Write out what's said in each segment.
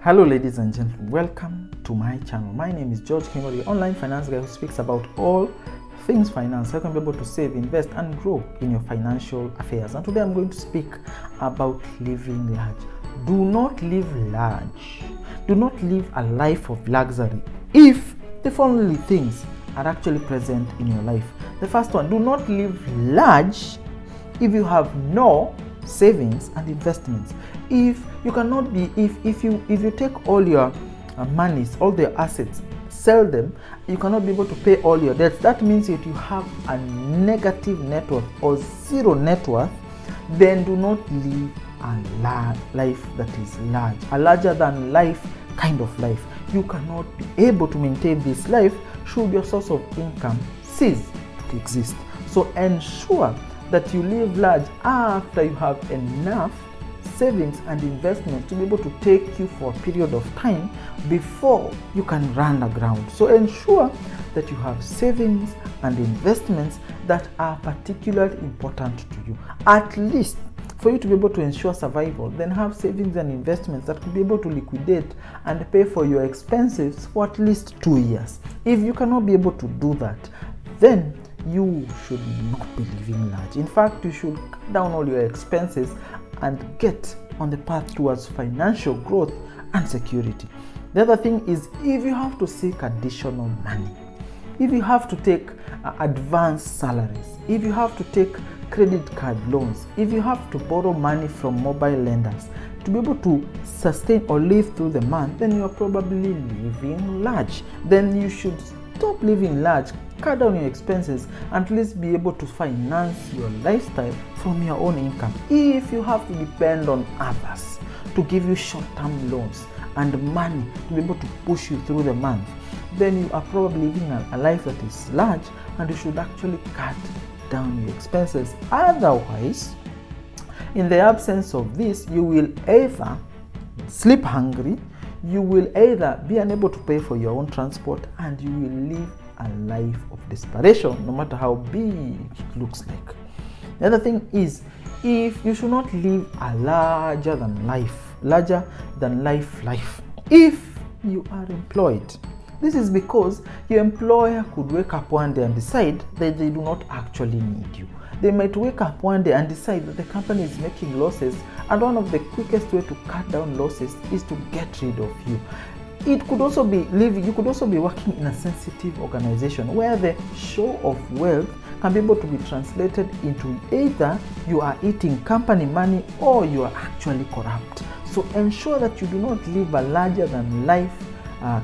Hello ladies and gentlemen, welcome to my channel. My name is George Kimori, the online finance guy who speaks about all things finance, how you can be able to save, invest and grow in your financial affairs. And today I'm going to speak about living large. Do not live large. Do not live a life of luxury if the following things are actually present in your life. The first one, do not live large if you have no savings and investments. If you cannot be, if you take all your monies, all the assets, sell them, you cannot be able to pay all your debts. That means if you have a negative net worth or zero net worth, then do not live a life that is large, a larger than life kind of life. You cannot be able to maintain this life should your source of income cease to exist. So ensure that you live large after you have enough savings and investments to be able to take you for a period of time before you can run aground. So ensure that you have savings and investments that are particularly important to you. At least for you to be able to ensure survival, then have savings and investments that could be able to liquidate and pay for your expenses for at least 2 years. If you cannot be able to do that, then you should not be living large. In fact, you should cut down all your expenses and get on the path towards financial growth and security. The other thing is, if you have to seek additional money, if you have to take advanced salaries, if you have to take credit card loans, if you have to borrow money from mobile lenders to be able to sustain or live through the month, then you are probably living large. Then you should stop living large, cut down your expenses, and at least be able to finance your lifestyle from your own income. If you have to depend on others to give you short-term loans and money to be able to push you through the month, then you are probably living a life that is large, and you should actually cut down your expenses. Otherwise, in the absence of this, you will either sleep hungry, you will either be unable to pay for your own transport, and you will live a life of desperation, no matter how big it looks like. The other thing is, if you should not live a larger than life if you are employed. This is because your employer could wake up one day and decide that they do not actually need you. They might wake up one day and decide that the company is making losses, and one of the quickest way to cut down losses is to get rid of you. It could also be you could also be working in a sensitive organization where the show of wealth can be able to be translated into either you are eating company money or you are actually corrupt. So ensure that you do not live a larger than life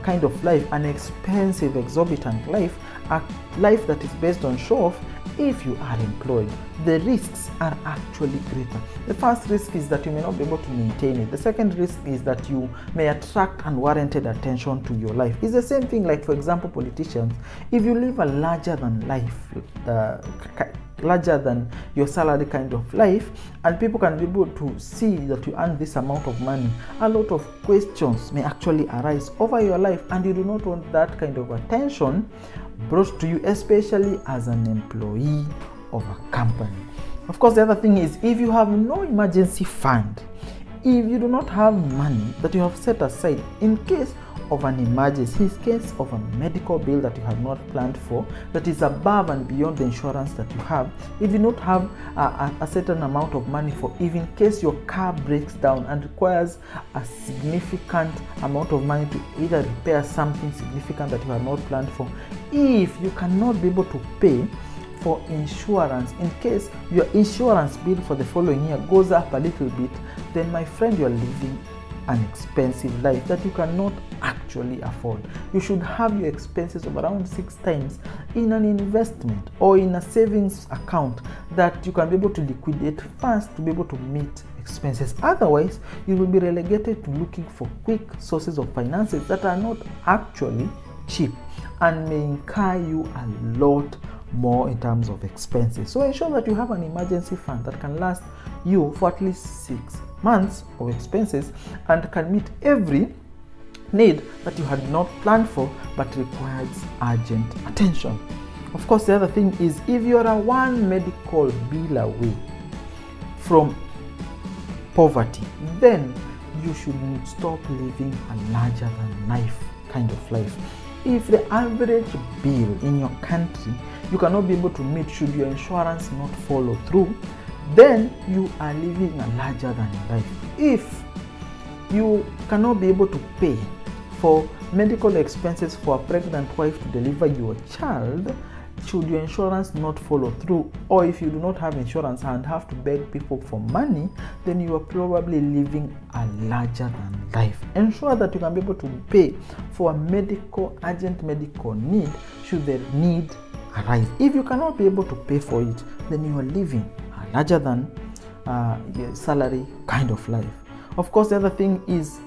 kind of life, an expensive, exorbitant life, a life that is based on show off. If you are employed, the risks are actually greater. The first risk is that you may not be able to maintain it. The second risk is that you may attract unwarranted attention to your life. It's the same thing like, for example, politicians. If you live a larger than your salary kind of life, and people can be able to see that you earn this amount of money, a lot of questions may actually arise over your life, and you do not want that kind of attention brought to you, especially as an employee of a company. Of course, the other thing is, if you have no emergency fund, if you do not have money that you have set aside in case of an emergency, in case of a medical bill that you have not planned for, that is above and beyond the insurance that you have, if you don't have a certain amount of money for even case your car breaks down and requires a significant amount of money to either repair something significant that you have not planned for, if you cannot be able to pay for insurance in case your insurance bill for the following year goes up a little bit, then my friend, you are living an expensive life that you cannot actually afford. You should have your expenses of around 6 times in an investment or in a savings account that you can be able to liquidate fast to be able to meet expenses. Otherwise, you will be relegated to looking for quick sources of finances that are not actually cheap and may incur you a lot more in terms of expenses. So ensure that you have an emergency fund that can last you for at least 6 months of expenses and can meet every need that you had not planned for but requires urgent attention. Of course, the other thing is, if you are one medical bill away from poverty, then you should stop living a larger than life kind of life. If the average bill in your country you cannot be able to meet, should your insurance not follow through, then you are living a larger than life. If you cannot be able to pay for medical expenses for a pregnant wife to deliver your child, should your insurance not follow through, or if you do not have insurance and have to beg people for money, then you are probably living a larger than life. Ensure that you can be able to pay for a urgent medical need should the need arise. If you cannot be able to pay for it, then you are living a larger than salary kind of life. Of course, the other thing is,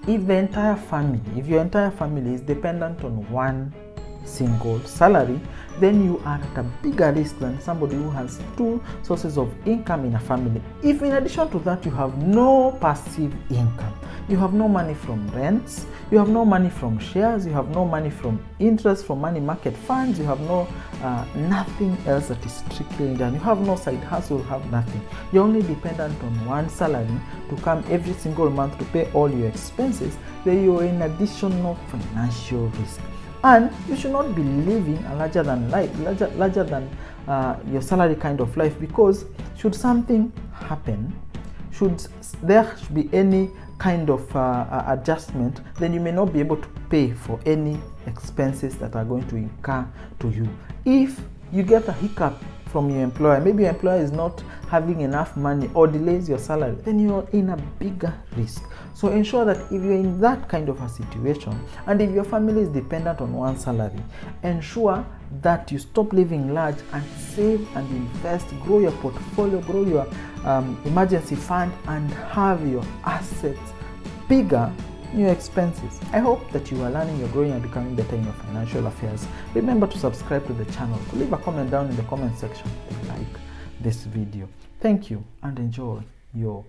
if your entire family is dependent on one single salary, then you are at a bigger risk than somebody who has two sources of income in a family. If in addition to that you have no passive income, you have no money from rents, you have no money from shares, you have no money from interest from money market funds, you have nothing else that is strictly done, you have no side hustle, you have nothing, you're only dependent on one salary to come every single month to pay all your expenses, then you're in additional financial risk. And you should not be living a larger than your salary kind of life, because should something happen, should there be any kind of adjustment, then you may not be able to pay for any expenses that are going to incur to you. If you get a hiccup from your employer, maybe your employer is not having enough money or delays your salary, then you're in a bigger risk. So ensure that if you're in that kind of a situation, and if your family is dependent on one salary, ensure that you stop living large and save and invest, grow your portfolio, grow your emergency fund, and have your assets bigger than your expenses. I hope that you are learning, you're growing and becoming better in your financial affairs. Remember to subscribe to the channel, to leave a comment down in the comment section and like this video. Thank you and enjoy your